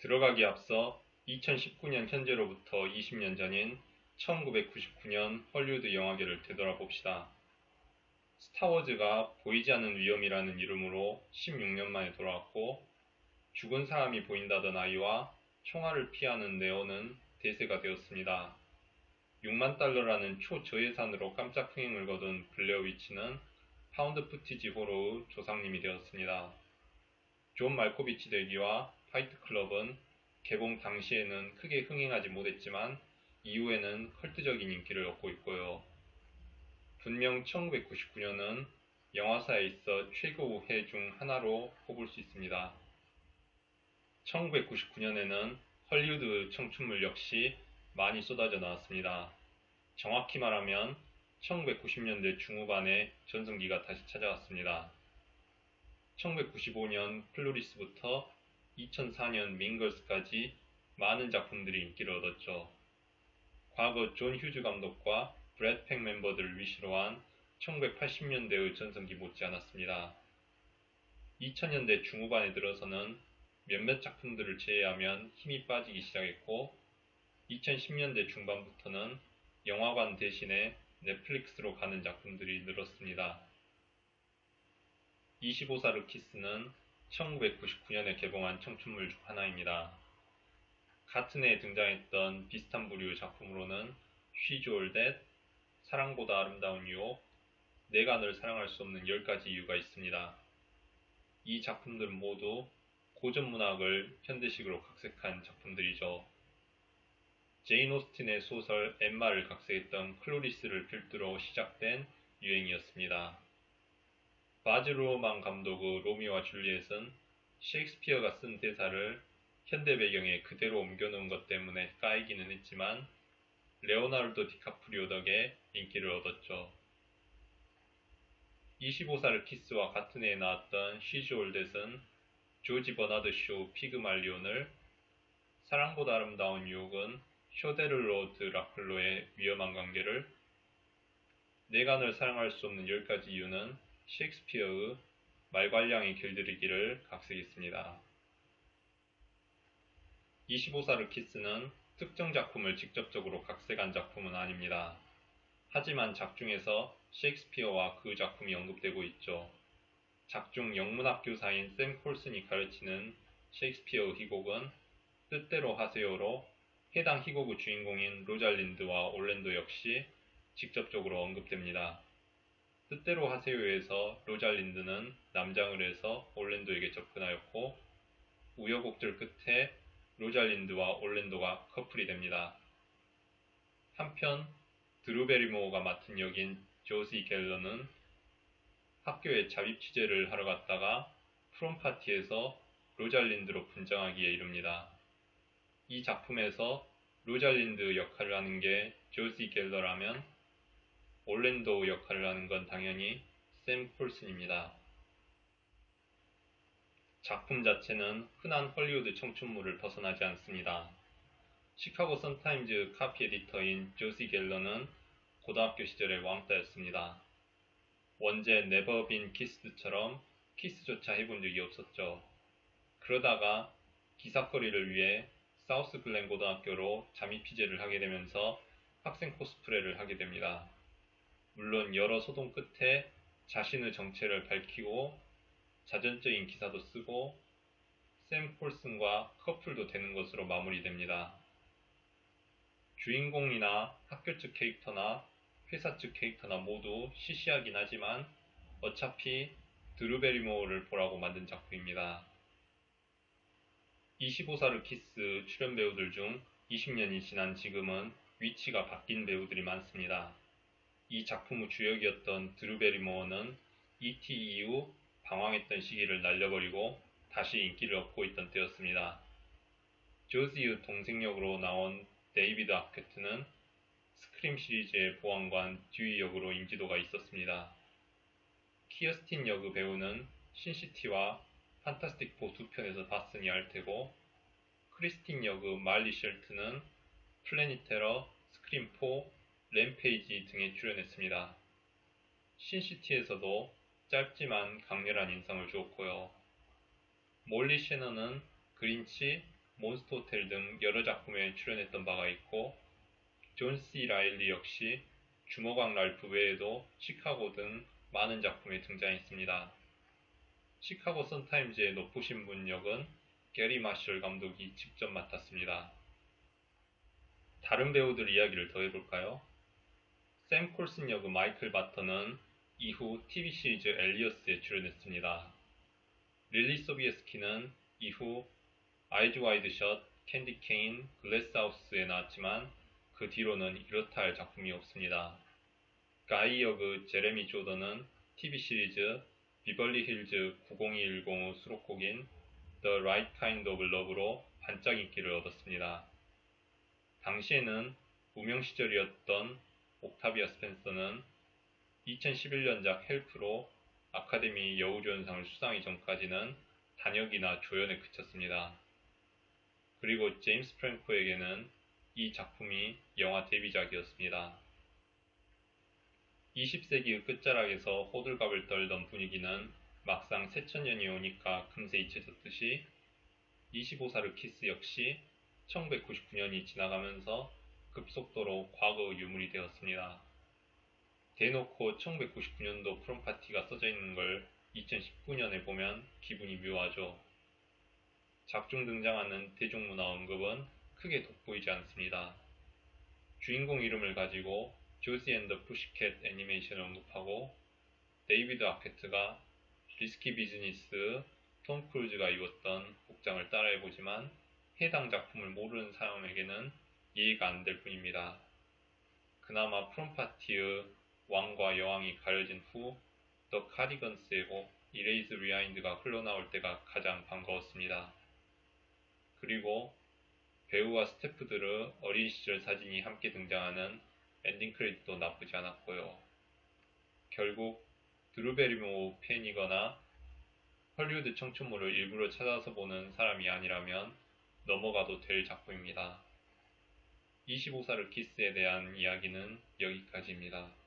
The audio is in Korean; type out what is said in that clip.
들어가기 앞서 2019년 현재로부터 20년 전인 1999년 헐리우드 영화계를 되돌아봅시다. 스타워즈가 보이지 않는 위험이라는 이름으로 16년 만에 돌아왔고, 죽은 사람이 보인다던 아이와 총알을 피하는 네오는 대세가 되었습니다. 6만 달러라는 초저예산으로 깜짝 흥행을 거둔 블레어 위치는 파운드 푸티지 호러의 조상님이 되었습니다. 존 말코비치 대기와 파이트 클럽은 개봉 당시에는 크게 흥행하지 못했지만 이후에는 컬트적인 인기를 얻고 있고요. 분명 1999년은 영화사에 있어 최고의 해 중 하나로 꼽을 수 있습니다. 1999년에는 헐리우드 청춘물 역시 많이 쏟아져 나왔습니다. 정확히 말하면 1990년대 중후반에 전성기가 다시 찾아왔습니다. 1995년 플로리스부터 2004년 민걸스까지 많은 작품들이 인기를 얻었죠. 과거 존 휴즈 감독과 브래드 팩 멤버들을 위시로 한 1980년대의 전성기 못지않았습니다. 2000년대 중후반에 들어서는 몇몇 작품들을 제외하면 힘이 빠지기 시작했고, 2010년대 중반부터는 영화관 대신에 넷플릭스로 가는 작품들이 늘었습니다. 25사르 키스는 1999년에 개봉한 청춘물 중 하나입니다. 같은 해에 등장했던 비슷한 부류의 작품으로는 She's All That, 사랑보다 아름다운 유혹, 내가 널 사랑할 수 없는 10가지 이유가 있습니다. 이 작품들은 모두 고전 문학을 현대식으로 각색한 작품들이죠. 제인 오스틴의 소설 엠마를 각색했던 클로리스를 필두로 시작된 유행이었습니다. 바즈 루어만 감독의 로미오와 줄리엣은 셰익스피어가 쓴 대사를 현대 배경에 그대로 옮겨놓은 것 때문에 까이기는 했지만 레오나르도 디카프리오 덕에 인기를 얻었죠. 25살 키스와 같은 해에 나왔던 She's All That은 조지 버나드 쇼 피그말리온을, 사랑보다 아름다운 유혹은 쇼데르로드 라클로의 위험한 관계를, 내가 널 사랑할 수 없는 10가지 이유는 셰익스피어의 말괄량이 길들이기를 각색했습니다. 25사르 키스는 특정 작품을 직접적으로 각색한 작품은 아닙니다. 하지만 작중에서 셰익스피어와 그 작품이 언급되고 있죠. 작중 영문학 교사인 샘 콜슨이 가르치는 셰익스피어 희곡은 뜻대로 하세요로 해당 희곡의 주인공인 로잘린드와 올랜도 역시 직접적으로 언급됩니다. 뜻대로 하세요에서 로잘린드는 남장을 해서 올랜도에게 접근하였고, 우여곡절 끝에 로잘린드와 올랜도가 커플이 됩니다. 한편 드루 베리모어가 맡은 역인 조시 갤러는 학교에 잡입 취재를 하러 갔다가 프롬파티에서 로잘린드로 분장하기에 이릅니다. 이 작품에서 로잘린드 역할을 하는 게 조시 갤러라면 올랜도 역할을 하는 건 당연히 샘 콜슨입니다. 작품 자체는 흔한 헐리우드 청춘물을 벗어나지 않습니다. 시카고 선타임즈 카피 에디터인 조시 갤러는 고등학교 시절의 왕따였습니다. 원제 네버 빈 키스드처럼 키스조차 해본 적이 없었죠. 그러다가 기사거리를 위해 사우스 글렌 고등학교로 잠입 취재를 하게 되면서 학생 코스프레를 하게 됩니다. 물론 여러 소동 끝에 자신의 정체를 밝히고 자전적인 기사도 쓰고 샘 콜슨과 커플도 되는 것으로 마무리됩니다. 주인공이나 학교 측 캐릭터나 회사 측 캐릭터나 모두 시시하긴 하지만 어차피 드루 베리모어를 보라고 만든 작품입니다. 25사르 키스 출연 배우들 중 20년이 지난 지금은 위치가 바뀐 배우들이 많습니다. 이 작품의 주역이었던 드루 베리모어는 E.T. 이후 방황했던 시기를 날려버리고 다시 인기를 얻고 있던 때였습니다. 조지의 동생 역으로 나온 데이비드 아케트는 스크림 시리즈의 보안관 듀이 역으로 인지도가 있었습니다. 키어스틴 역의 배우는 신시티와 판타스틱 4 두 편에서 봤으니 알 테고, 크리스틴 역의 말리 쉘트는 플래닛 테러, 스크림 4, 램페이지 등에 출연했습니다. 신시티에서도 짧지만 강렬한 인상을 주었고요. 몰리 셰너는 그린치, 몬스터 호텔 등 여러 작품에 출연했던 바가 있고, 존 C. 라일리 역시 주먹왕 랄프 외에도 시카고 등 많은 작품에 등장했습니다. 시카고 선타임즈의 높으신 분 역은 게리 마셜 감독이 직접 맡았습니다. 다른 배우들 이야기를 더 해볼까요? 샘 콜슨 역의 마이클 바터는 이후 TV 시리즈 엘리어스에 출연했습니다. 릴리 소비에스키는 이후 아이즈 와이드 셧, 캔디 케인, 글래스 하우스에 나왔지만 그 뒤로는 이렇다 할 작품이 없습니다. 가이 역의 제레미 조던은 TV 시리즈 비벌리 힐즈 90210의 수록곡인 The Right Kind of Love로 반짝 인기를 얻었습니다. 당시에는 무명 시절이었던 옥타비아 스펜서는 2011년작 헬프로 아카데미 여우조연상을 수상하기 전까지는 단역이나 조연에 그쳤습니다. 그리고 제임스 프랭코에게는 이 작품이 영화 데뷔작이었습니다. 20세기의 끝자락에서 호들갑을 떨던 분위기는 막상 새천년이 오니까 금세 잊혀졌듯이 25살의 키스 역시 1999년이 지나가면서 급속도로 과거의 유물이 되었습니다. 대놓고 1999년도 프롬파티가 써져 있는 걸 2019년에 보면 기분이 묘하죠. 작중 등장하는 대중문화 언급은 크게 돋보이지 않습니다. 주인공 이름을 가지고 조지 앤 더 푸시캣 애니메이션을 언급하고 데이비드 아케트가 리스키 비즈니스 톰 크루즈가 입었던 복장을 따라해보지만 해당 작품을 모르는 사람에게는 이해가 안 될 뿐입니다. 그나마 프롬파티의 왕과 여왕이 가려진 후 더 카디건스의 곡 이레이즈 리와인드가 흘러나올 때가 가장 반가웠습니다. 그리고 배우와 스태프들의 어린 시절 사진이 함께 등장하는 엔딩 크레딧도 나쁘지 않았고요. 결국 드루 베리모어 팬이거나 헐리우드 청춘물을 일부러 찾아서 보는 사람이 아니라면 넘어가도 될 작품입니다. 25살의 키스에 대한 이야기는 여기까지입니다.